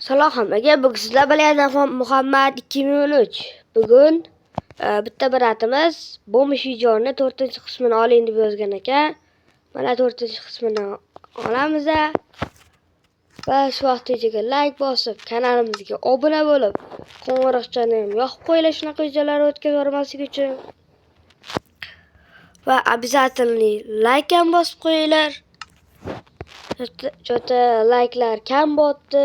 Salom hammaga. Bugun sizlar bilan Muhammad 2013. Bugun bitta biratimiz Bo'mish videoni 4-qismini oling deb yozgan ekan. Mana 4-qismini olamiz va shu vaqtgacha like bosib, kanalimizga obuna bo'lib, qo'ng'iroqchani ham yoqib qo'yinglar shunaqa videolar o'tkazib yubormaslik uchun. Va обязательно like ham bosib qo'yinglar. Chota like'lar kam bo'pti.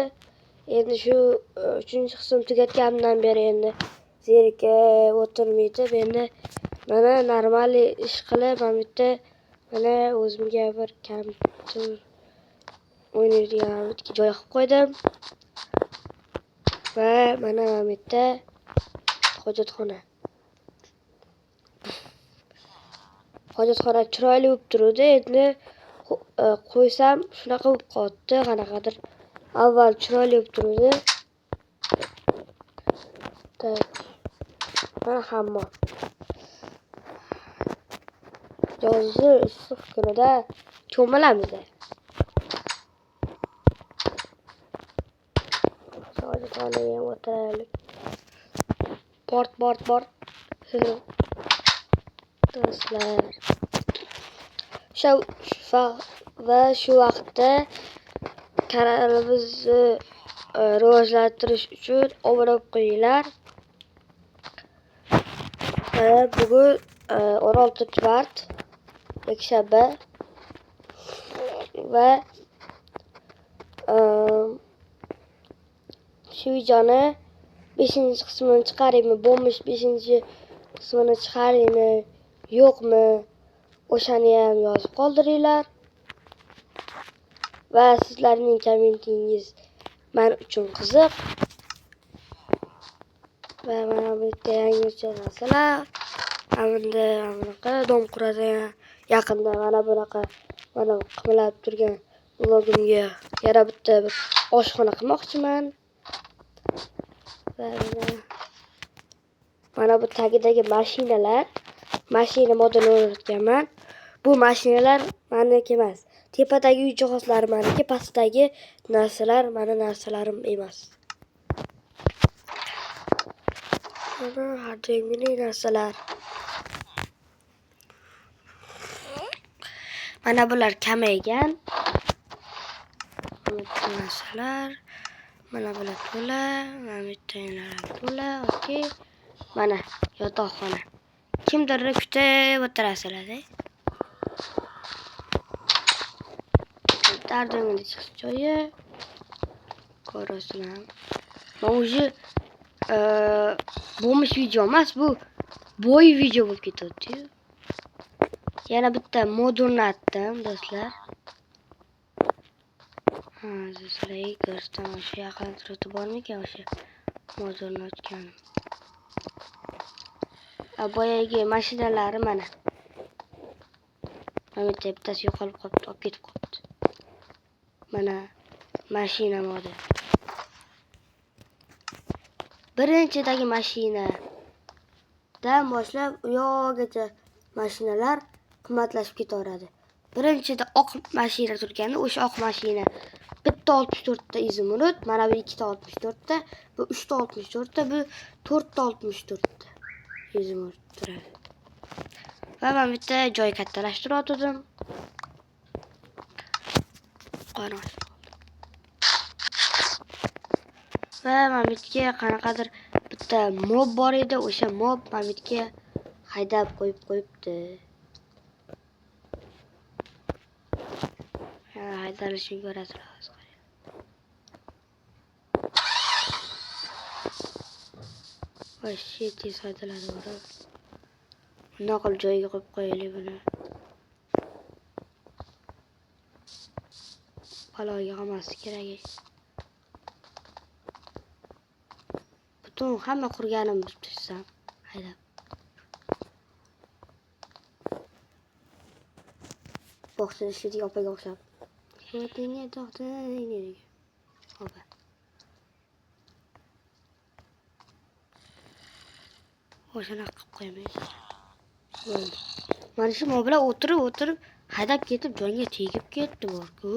Endi shu 3-qism tugatganimdan beri endi zerikib o'tirmaydi. Endi mana normal ish qilib, mana bitta mana o'zimga bir kompyuter o'ynaydigan joy qilib qo'ydim. Va mana bitta hojatxona. Hojatxona chiroyli bo'lib turdi. Endi qo'ysam shunaqa bo'lib qoldi. Qanaqadir avval chiroyli bo'lib turdi. Mana hammom. Yozgi issiq kunida cho'milamiz. Hojatxonaga ham o'tiraylik. Bort. Do'stlar. Shu vaqtda kanalimizni rivojlantirish uchun obuna bo'lib qo'yinglar. Bugun 16 mart yakshanba va shu videoni 5-qismini chiqaraymi, Bo'mish 5-qismini chiqaraymi, yo'qmi? O'shani ham yozib qoldiringlar. Va sizlarning kommentingiz men uchun qiziq. Va mana bu yerda yangicha narsalar. Bunaqa dom quradi. Yaqinda mana bunaqa mana qimirlab turgan vlogimga yana bitta oshxona qilmoqchiman. Va mana bu tagidagi mashina modelini o'rnatganman. Bu mashinalar meniki emas. Tepadagi uy jihozlari meniki, pastdagi narsalar meni narsalarim emas. Mana har doimgidek narsalar. Mana bular kamaygan. Mana narsalar. Mana bular to'la, mana bittalar to'la, okey. Mana yotoqxona. Kimdir kutib o'tirasizlar. Dardingni chiqish joyi. Ko'rasizlar. Men o'zi Bo'mish video emas, bu bo'y video bo'lib ketdi. Yana bitta mod o'rnatdim, do'stlar. Sizlarga ko'rsataman, o'sha yaqin turibdi bormikan o'sha mod o'rnatgan. Boyagi mashinalari mana. Mana bittasi yo'qolib qolibdi, olib ketib qolibdi. Mana mashina modi. Birinchidagi mashinadan boshlab u yoqgacha mashinalar qimmatlashib ketaveradi. Birinchida oq mashina turganda, o'sha oq mashina bitta 64 ta izimurud, mana bu 2 ta 64 ta, bu 3 ta 64 ta, bu 4 ta 64 ta izimurud turadi. Va men bitta joy kattalashtirdim. Qanaqa va Mamitga qanaqadir bitta mob bor edi, o'sha mob Mamitga haydab qo'yibdi. Haydalishini ko'rasizlar. Voy shit, tezadiladi buni. Bunaqa joyga qo'yib qo'yaylik buni. Baloga qolmaslik kerak. Butun hamma qurganim tushsam, haydab. Boxda ishlaydigan opaga o'xshab. Ketingga to'xtang. Opa. O'shani qilib qo'yamiz. Mana shu mob bilan o'tirib haydab ketib joyga tegib ketdi borku.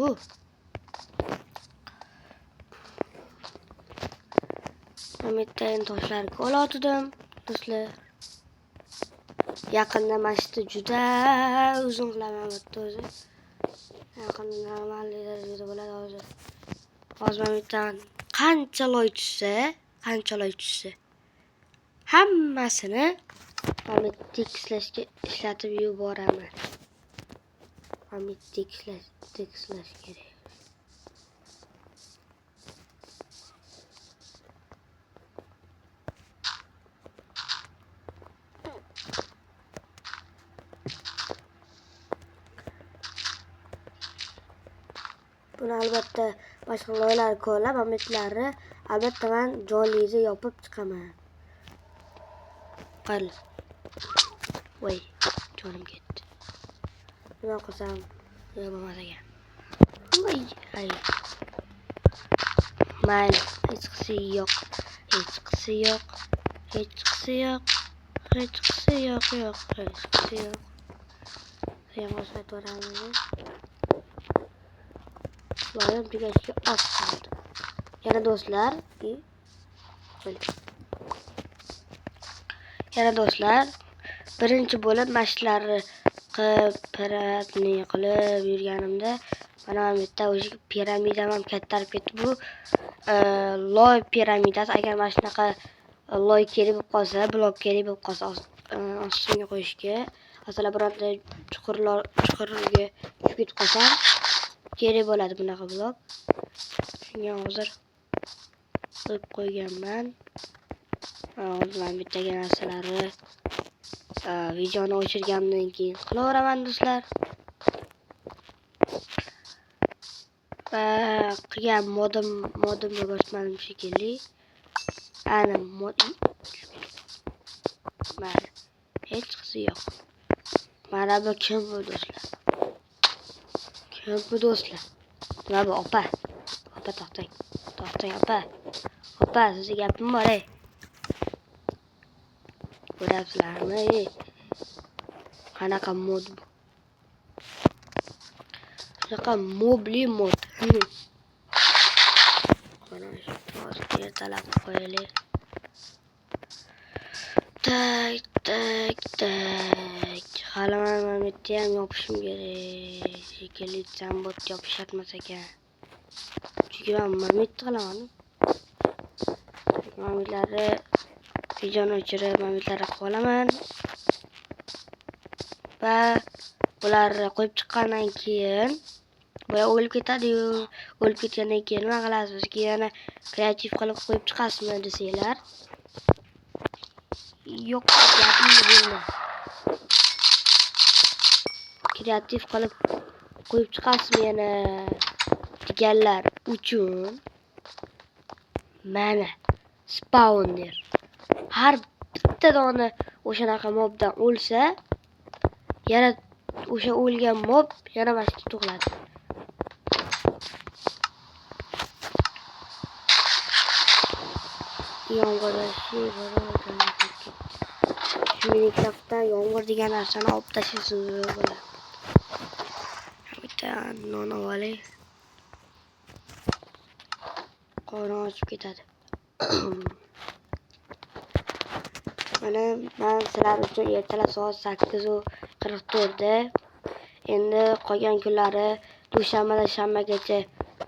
Umiddayin toshlarni qo'lotdim do'stlar. Yaqinda mashqni juda uzun qilaman bitta o'zi. Yaqinda normal darajada bo'ladi hozir. Hozir umiddan qancha loy tushsa, hammasini umid tekislashga ishlatib yuboraman. Umid tekislash kerak. Buni albatta boshqa loylar ko'rlab, umidlarni albatta men jonliga yopib chiqaman. Qal. Voy, jonim ketdi. Nima qilsam, bo'lmas ekan. Voy, ay. Mayli, hech qisi yo'q. Sen qo'shib loyim tugashga oz qoldi. Yana do'stlar, birinchi bo'lib mashqlarni qilib yurganimda mana bu yerda o'sha piramidam ham kattarib ketdi. Bu loy piramidasi. Agar mana shunaqa loy kerak bo'lib qolsa, blok kerak bo'lib qolsa, ostiga qo'yishga, masalan, bironta chuqurga tushib ketib qolsam, kerak bo'ladi bunaqa blok. Shunga hozir qo'yib qo'yganman. Hozir men bittaga narsalarni videoni o'chirgandan keyin qilaveraman do'stlar. Qilgan modimni ko'rsatmadim shekilli. Ana mod. Mayli. Hech qisi yo'q. Mana bu kim bu do'stlar? Nima bu opa? Opa to'xtang opa. Opa, sizga gapim bor ey. Ko'ryapsizlarmi? Qanaqa mod bu? Shunaqa mobli mod. Mana shu to'g'ri ertalab qo'yaylik. Tak. Hali men bitta ham yopishim kerak. Shekilli jambot yopishatmas ekan. Chunki men mamit qilaman. Mamitlarni videoni o'chirib, mamitlarni qolaman. Va bularni qo'yib chiqqandan keyin bular o'lib ketadi-yu, o'lib ketgandan keyin nima qilasiz? Yana kreativ qilib qo'yib chiqasizmi desanglar? Yo'q, gapimni bo'lma. Kreativ qilib qo'yib chiqasizmi yana deganlar uchun mana spawner. Har bitta dona o'shanaqa mobdan o'lsa, yana o'sha o'lgan mob yana boshqa tug'iladi. Minecraftda yomg'ir degan narsani olib tashlaysiz bo'ladi. Bitta non olay. Qorni ochib ketadi. Mana men sizlar uchun ertalab soat 8:44 da endi qolgan kunlari dushanbadan shanbagacha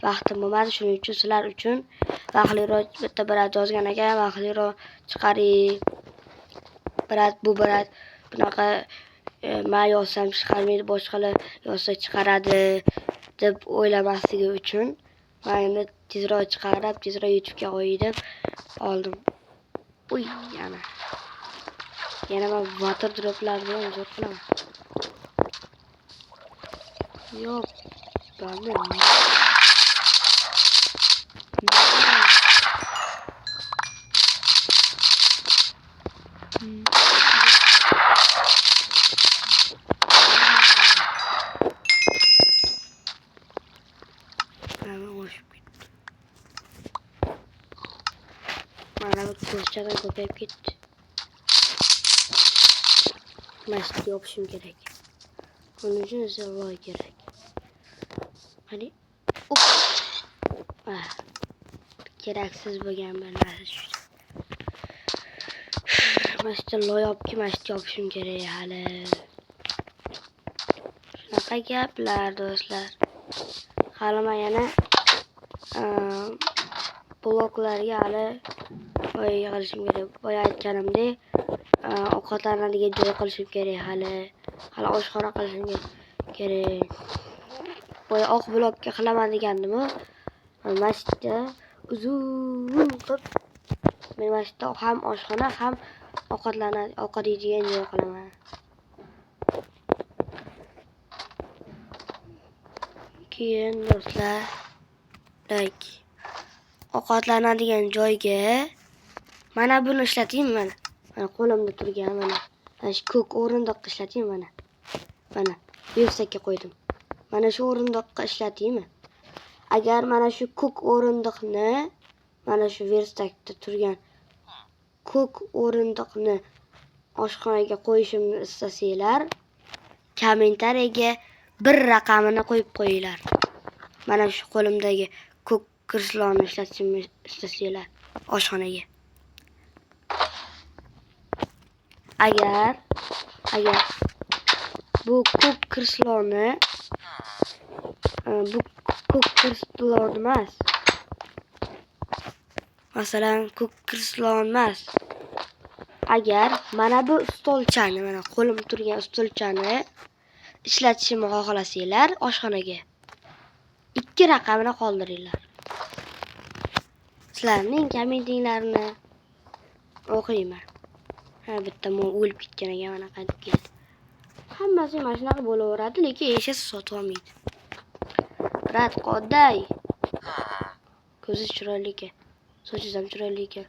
vaqtim bo'lmadi. Shuning uchun sizlar uchun vaqtliroq bitta birat yozgan ekan, vaqtliroq chiqaring. Birat bunaqa men yozsam chiqarmaydi, boshqalar yozsa chiqaradi deb o'ylamasligi uchun men endi tezroq chiqarib, tezroq YouTube'ga qo'yay deb oldim. Uy, yana men water droplarni ham zo'r qilaman. Yo'q, bo'lmaydi. Mana bu ko'chadan ko'payib ketdi. Mashq yopishim kerak. Buning uchun esa loy kerak. Qani? Keraksiz bo'lgan bir narsa tushdi. Mashta loyobki mashta yopishim kerak hali. Shunaqa gaplar do'stlar. Hali men yana bloklarga hali boya qilishim kerak. Boya aytganimdek, ovqatlanadigan joy qilishim kerak hali. Hali oshxona qilishim kerak. Boya oq blokka qilaman degandim-ku. Mashta uzun qilib men mashta ham oshxona ham ovqat yeydigan joy qilaman. Keyin do'stlar, ovqatlanadigan joyga mana buni ishlating mana. Mana qo'limda turgan mana. Mana shu ko'k o'rindiqni ishlating mana. Mana versakka qo'ydim. Mana shu o'rindiqqa ishlatingmi? Agar mana shu ko'k o'rindiqni, mana shu versakda turgan ko'k o'rindiqni oshxonaga qo'yishimni istasanglar, kommentariyaga bir raqamini qo'yib qo'yinglar. Mana shu qo'limdagi ko'k kirslonni ishlatishimni istasanglar oshxonaga. Agar bu ko'k kirslonni emas. Masalan, ko'k kirslon emas. Agar mana bu stolchani, mana qo'lim turgan stolchani ishlatishimni xohlasanglar, oshxonaga 2 raqamini qoldiringlar. Sizlarning kommentinglarni o'qiyman. Bitta o'lib ketgan ekan, mana qaytib keldi. Hammasi mana shunaqa bo'laveradi, lekin eshasi sotib olmaydi. Rat qoday. Ko'zi chiroyli ekan. So'chingiz ham chiroyli ekan.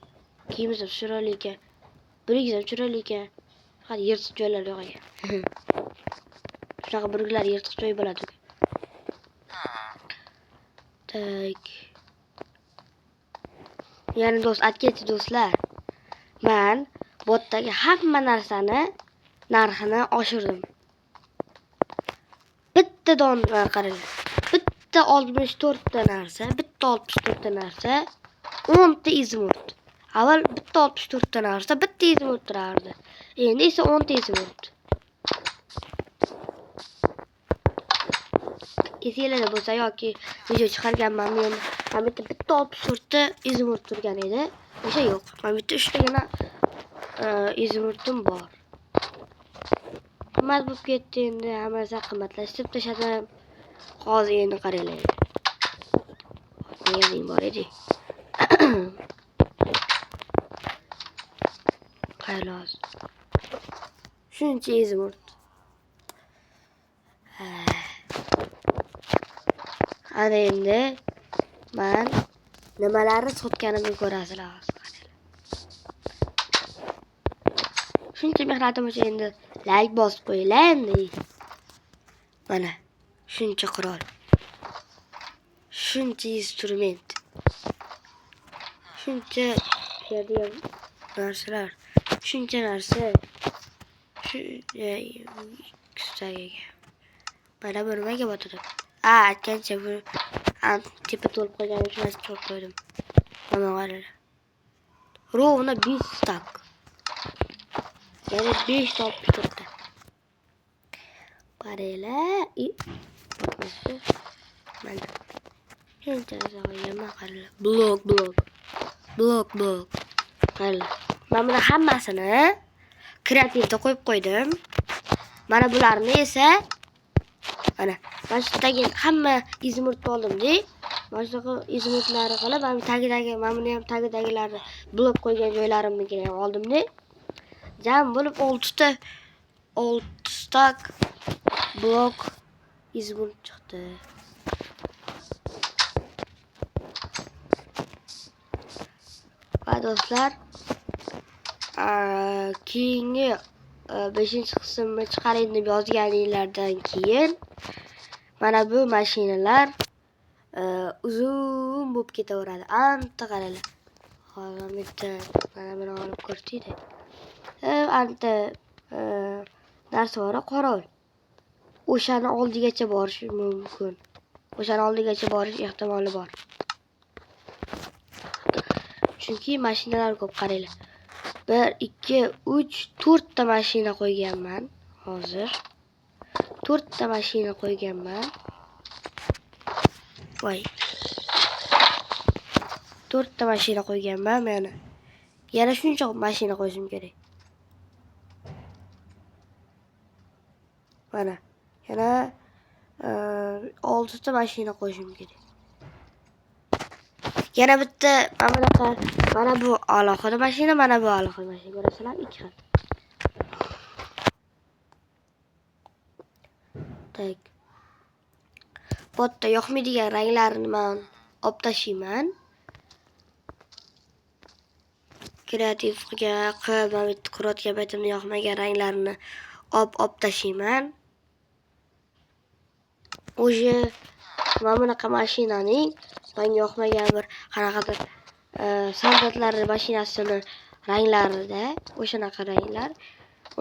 Kiyimingiz ham chiroyli ekan. Biringiz ham chiroyli ekan. Faqat yirtiq joylar yo'q ekan. Shunaqa burglar yirtiq joy bo'ladi. Tak. Ya'ni aytgancha do'stlar, men botdagi hamma narsani narxini oshirdim. Bitta dona qarang. Bitta 64 ta narsa, 10 ta izmurt. Avval bitta 64 ta narsa, bitta izmurt turardi. Endi esa 10 ta izmurt. Esinglarda bo'lsa yoki video chiqarganmanmi yo'qmi? Men bitta 64 ta izmurt turgan edi. O'sha yo'q. Men bitta 3 tagina izmurtim bor. Qimmat bo'lib ketdi endi, hammasi qimmatlashib tashladim. Hozir endi qaranglar. Magazin bor edi. Qaylos. Shuncha izmurt. Ana endi men nimalarni sotganimni ko'rasizlar hozir. Shuncha mehnatim uchun endi like bosib qo'yinglar endi. Mana shuncha qurol. Shuncha instrument. Shuncha yerda narsalar. Shuncha narsa. Shu kustaga. Mana bu nimaga botadi? Aytgancha bu tepa to'lib qo'yganim uchun to'lib qo'ydim. Mana qaranglar. Rovna 5 stak. Yani 5 top tuttu. Qaranglar. Mana. Shuncha zaxoyama qaranglar. Blok. Qaranglar. Men buni hammasini kreativda qo'yib qo'ydim. Mana bularni esa mana shunaqa hamma izmurt oldim-da. Mana shunaqa izmurtlarni qilib, mana buni ham tagidagilarni blok qo'ygan joylarimni ham oldim-da. Jam bo'lib 6 stak blok izmurt chiqdi. Va do'stlar, keyingi 5-qismni chiqaring deb yozganinglardan keyin mana bu mashinalar uzun bo'lib ketaveradi. Anta qaranglar. Hozir bitta mana buni olib ko'rsataydi. Anta narsa bor, qorovul. O'shani oldigacha borish mumkin. O'shani oldigacha borish ehtimoli bor. Chunki mashinalar ko'p qaranglar. 1 2 3 4 ta mashina qo'yganman hozir. 4 ta mashina qo'yganman. Voy. 4 ta mashina qo'yganman mana. Yana shuncha mashina qo'yishim kerak. Mana. Yana 6 ta mashina qo'yishim kerak. Yana bitta mana bu alohida mashina, mana bu alohida mashina. Ko'rasizlar, ikki xil. Tak. Botda yoqmaydigan ranglarini men olib tashlayman. Kreativga qilib qurayotgan paytimda yoqmagan ranglarini olib tashlayman. O'sha mana bunaqa mashinaning menga yoqmagan bir qanaqadir soldatlar mashinasini ranglarida, o'shanaqa ranglar.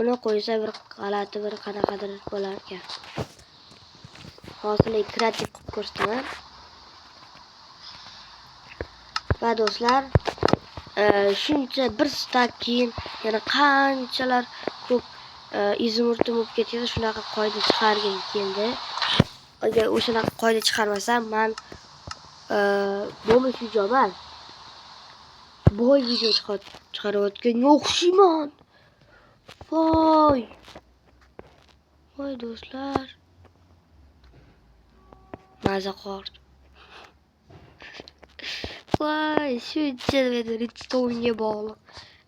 Uni qo'ysa bir g'alati bir qanaqadir bo'lar ekan. Hozir kreativ qilib ko'rsataman. Va do'stlar, shuncha bir stak keyin yana qanchalar ko'p izimurtim bo'lib ketadi, shunaqa qoida chiqargim keldi. Agar o'shanaqa qoida chiqarmasam, men bo'lmish videoman. Boy video chiqarayotganga o'xshayman. Voy do'stlar. Maza qildim. Voy, shuncha redstone'ga bog'liq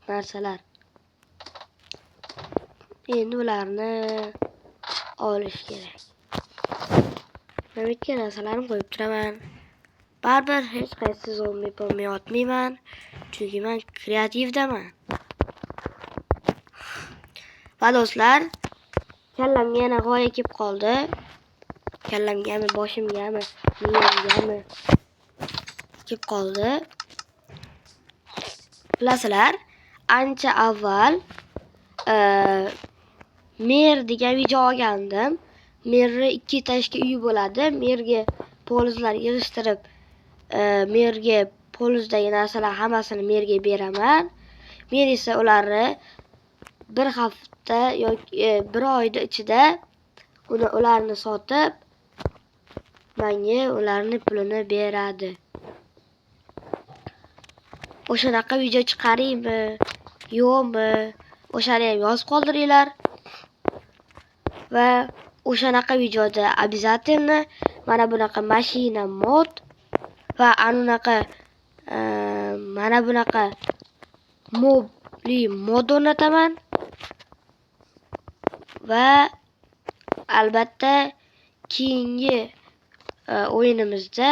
narsalar. Endi ularni olish kerak. Men bitta narsalarni qo'yib turaman. Baribir hech qaysi zombi bo'lmayotmayman. Chunki men kreativdaman. Va do'stlar, kallamga yana g'oya kelib qoldi. Kallamgami, boshimgami, miyamgami kelib qoldi. Bilasizlar, ancha avval mer degan video olgandim. Merni 2 etажli uy bo'ladi. Merga polizlar yig'ishtirib, merga polizdagi narsalar hammasini merga beraman. Men esa ularni bir hafta yoki bir oyda ichida ularni sotib, menga ularni pulini beradi. O'shanaqa video chiqaraymi, yo'qmi? O'shani ham yozib qoldiringlar. Va o'shanaqa videoda обязательно mana bunaqa mashina mod va mana bunaqa mobli mod o'rnataman. Va albatta keyingi o'yinimizda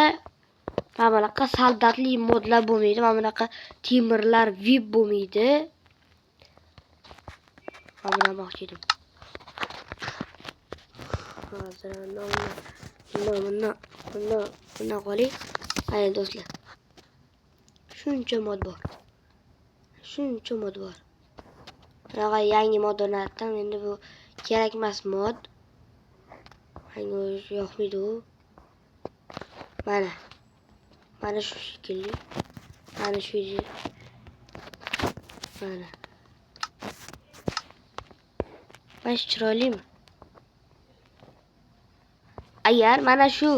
mana bunaqa soldatli modlar bo'lmaydi, mana bunaqa temirlar VIP bo'lmaydi. Mana demoqchi edim. Hozir buni qo'ying. Ayol do'stlar. Shuncha mod bor. Bunaqa yangi mod o'rnatdim. Endi bu kerak emas mod. Menga yoqmaydi u. Mana shu shekilli. Mana shu mana. Bash chiroylimi? Agar mana shu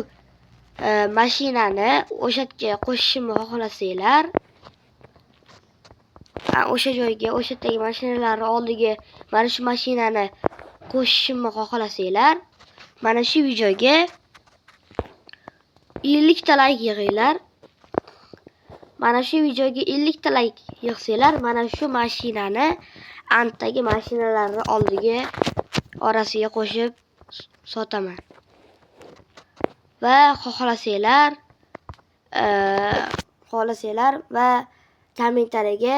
mashinani o'shatga qo'shishimni xohlasanglar, o'sha joyga, o'shatdagi mashinalarning oldiga mana shu mashinani qo'shishimni xohlasanglar, mana shu videoga 50 ta like yig'inglar. Mana shu videoga 50 ta like yig'sanglar, mana shu mashinani antdagi mashinalarning oldiga orasiga qo'shib sotaman. Va xohlasanglar va kommentariyaga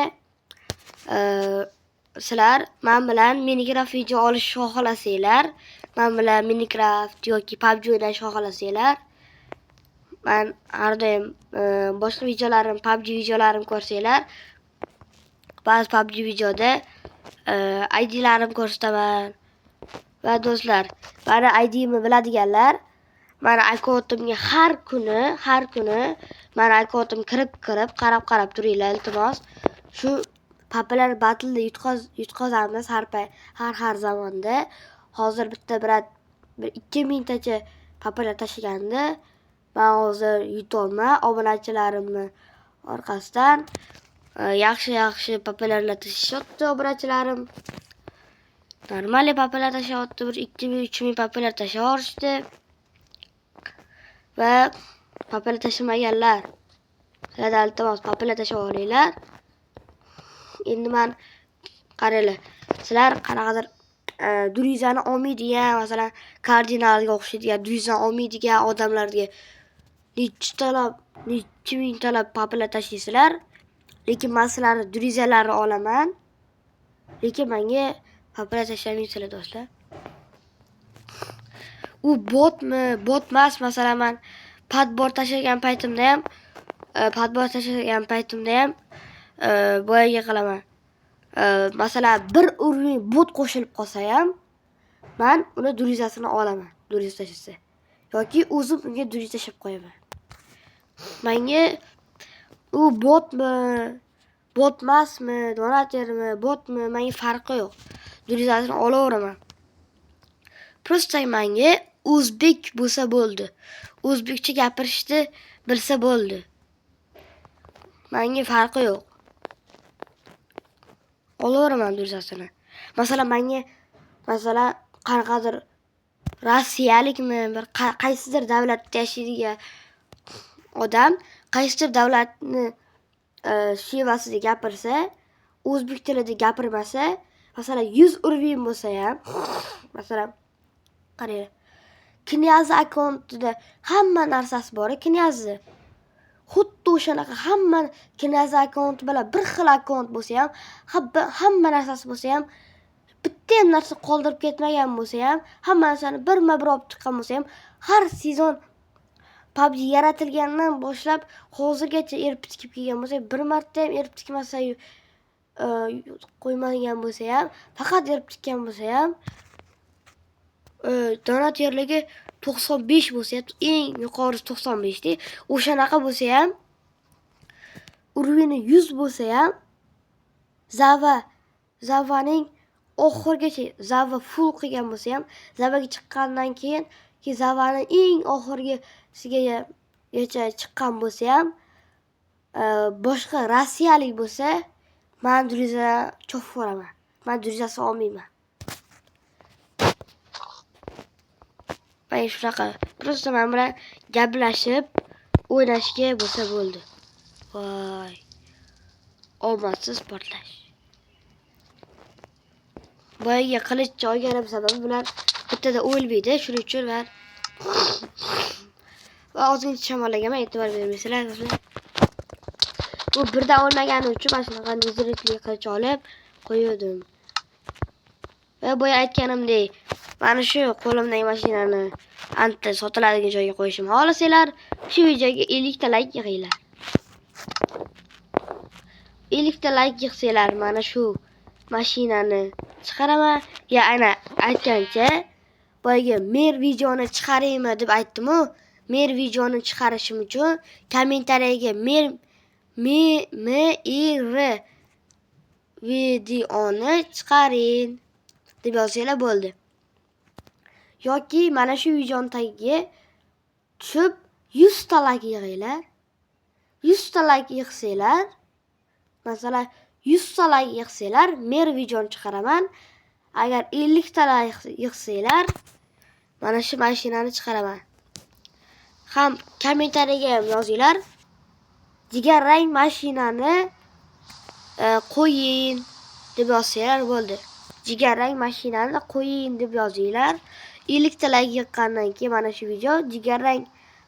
sizlar men bilan Minecraft video olish xohlasanglar, men bilan Minecraft yoki PUBG o'ynash xohlasanglar, men har doim boshqa videolarim, PUBG videolarim ko'rsanglar, ba'zi PUBG videoda ID'larim ko'rsataman. Va do'stlar, meni ID'imni biladiganlar mana akkauntimga har kuni mana akkauntim kirib qarab turinglar, iltimos. Shu Popular battle yutqazamiz har zamonda. Hozir bitta bir 2000 tacha popular tashiganda men hozir yutolmay obunachilarimni orqasidan yaxshi popularlar tashyapti obunachilarim. Normali popular tashyapti, bir 2000-3000 popular tashayorishdi. Va popular tashamaganlar sizlardan iltimos popular tashab olinglar. Endi men qaranglar, sizlar qanaqadir durizani olmaydigan, masalan, kardinalga o'xshaydigan durizani olmaydigan odamlarga necha mingtalab popular tashlaysizlar. Lekin men sizlarni durizalarni olaman. Lekin menga popular tashlamaysizlar do'stlar. U bot emas. Masalan, men padbor tashlagan paytimda ham boyaga qilaman. Masalan, bir uровень bot qo'shilib qolsa ham, men uni durizasini olaman. Duriz tashlasa yoki o'zim unga duriz tashlab qo'yaman. Menga u bot emasmi, donatermi, botmi, menga farqi yo'q. Durizasini olaveraman. Prosta menga o'zbek bo'lsa bo'ldi. O'zbekcha gapirishni bilsa bo'ldi. Menga farqi yo'q. Olaveraman durizasini. Masalan, qanaqadir Rossiyalikmi, bir qaysidir davlatda yashaydigan odam qaysidir davlatni shevasida gapirsa, o'zbek tilida gapirmasa, masalan 100 уровень bo'lsa ham, masalan qarang, knyazi akkauntida hamma narsasi bor, knyazi. Xuddi o'shanaqa hamma knyazi akkaunti bilan bir xil akkaunt bo'lsa ham, hamma narsasi bo'lsa ham, bitta ham narsa qoldirib ketmagan bo'lsa ham, hamma narsani birma-bir olib chiqqan bo'lsa ham, har sezon PUBG yaratilgandan boshlab hozirgacha erib tikib kelgan bo'lsa, bir marta ham erib tikmasa qo'ymagan bo'lsa ham, faqat erib tikkan bo'lsa ham, donaterligi 95 bo'lsa, eng yuqorisi 95 da. O'shanaqa bo'lsa ham, uровень 100 bo'lsa ham, Zavaning oxirigacha Zava full qilgan bo'lsa ham, Zavaga chiqqandan keyin Zavaning eng oxirgisigacha chiqqan bo'lsa ham, boshqa rossiyalik bo'lsa, men duriza chopib yuboraman. Men durizasi olmayman. Men shunaqa, prosta men bilan gaplashib, o'ynashga bo'lsa bo'ldi. Voy. Omadsiz portlash. Boyaga qilich olganim sababi bular bittada o'lmaydi, shuning uchun men va ozgina shamollagan e'tibor bermaysizlar do'stlar. Bu birdan o'lmagani uchun mana shunaqa nizritli qilich olib qo'ydim. Va boya aytganimdek, mana shu qo'limdagi mashinani anta sotiladigan joyga qo'yishimni xohlasanglar, shu videoga 50 ta like yig'inglar. 50 ta like yig'sanglar, mana shu mashinani chiqaraman. Ya ana aytgancha, boyaga mer videoni chiqaraymi deb aytdim-ku. Mer videoni chiqarishim uchun kommentariyaga mer videoni chiqaring deb yozsanglar bo'ldi. Yoki mana shu videoni tagiga tushib 100 ta like yig'inglar. 100 ta like yig'sanglar, masalan 100 ta like yig'sanglar, mer videoni chiqaraman. Agar 50 ta like yig'sanglar, mana shu mashinani chiqaraman. Ham kommentariyaga ham yozinglar. Jigarrang mashinani qo'ying deb yozsanglar bo'ldi. Jigarrang mashinani qo'ying deb yozinglar. 50 ta like yiqqandan keyin mana shu video jigarrang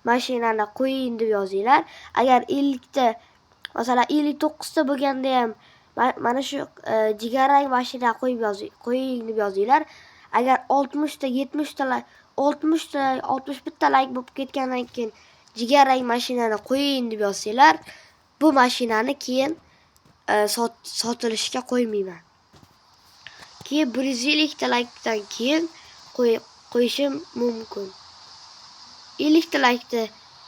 mashinani qo'ying deb yozinglar. Agar 50 ta, masalan 59 ta bo'lganda ham mana shu jigarrang mashina qo'ying deb yozinglar. Agar 60 ta, 70 ta, 60 ta, 61 ta like bo'lib ketgandan keyin jigarrang mashinani qo'ying deb yozsanglar, bu mashinani keyin sotilishga qo'ymayman. Keyin 150 ta likedan keyin qo'yishim mumkin. 50 ta like'da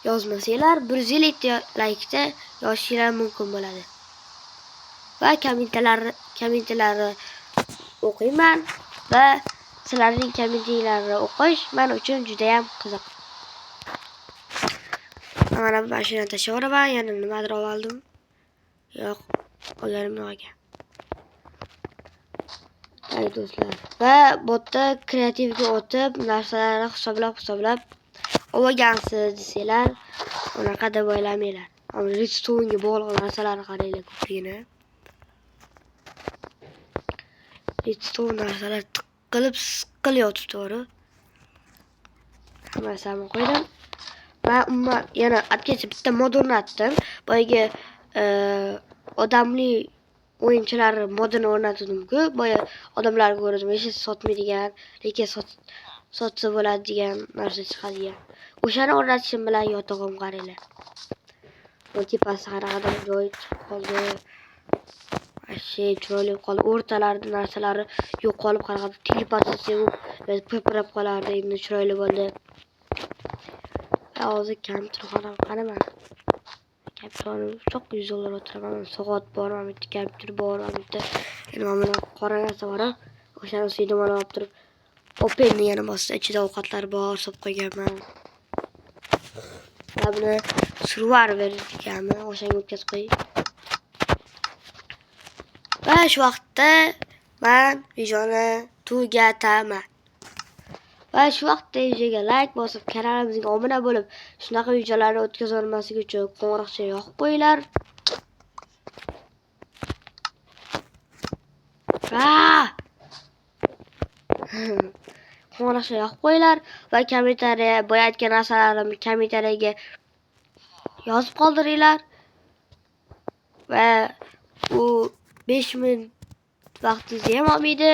yozmasanglar, 150 ta like'da yozishinglar mumkin bo'ladi. va kommentarlarni o'qiyman va sizlarning kommentarlarni o'qish men uchun juda ham qiziq. Mana bu mashinani tashlayveraman, yana nimadir oldim. Yo'q, olganim yo'q ekan. Ay do'stlar. Va botda kreativga o'tib, narsalarni hisoblab olgansiz desanglar, unaqa deb o'ylamanglar. Redstone'ga bog'liq narsalarni qaranglar ko'pligini. Redstone narsalar tiqilib, siqilib yotibdi. Hammasini qo'ydim. Va umuman yana atgacha bitta mod o'rnatdim. Boyagi odamli o'yinchilar modini o'rnatdim-ku, boya odamlarga ko'rdim, hech sotmaydigan, lekin sotsa bo'ladi degan narsa chiqadigan. O'shani o'rnatishim bilan yotog'im qaranglar. Tepasi qaraqadan joy qoldi. Chiroyli qoldi. O'rtalarida narsalari yo'qolib qaraqadan teleportatsiya pirpirab qolardi. Endi chiroyli bo'ldi. Hozir kompyuter qaraman. Kompyuterim çok $100 o'tiraman. Soat bor, mana bitta kompyuter bor, mana bitta mana qora narsa bor. O'shani suydim olib turib, openni yana bosib, ichida ovqatlar bor, solib qo'yganman. Buni survival deganman, o'shanga o'tkazib qo'y. Va shu vaqtda men videoni tugataman. Va shu vaqtda videoga like bosib, kanalimizga obuna bo'lib, shunaqa videolarni o'tkazib olmaslik uchun qo'ng'iroqcha yoqib qo'yinglar. Qo'ng'iroqcha yoqib qo'yinglar va kommentariya boya aytgan narsalarimni kommentariyaga yozib qoldiringlar. Va u 5 minut vaqtingizni ham olmaydi.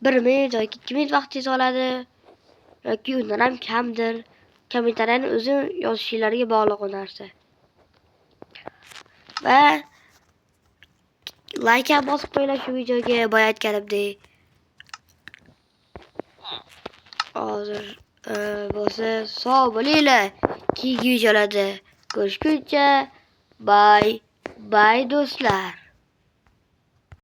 1 minut yoki 2 minut vaqtingiz oladi. Yoki undan ham kamdir. Kommentariyani o'zi yozishingizdagi bog'liq u narsa. Va like ham bosib qo'yinglar shu videoga, boya aytganimdek. Hozir bo'lsa sog' bo'linglar. Keyingi videolarda ko'rishguncha bye do'stlar.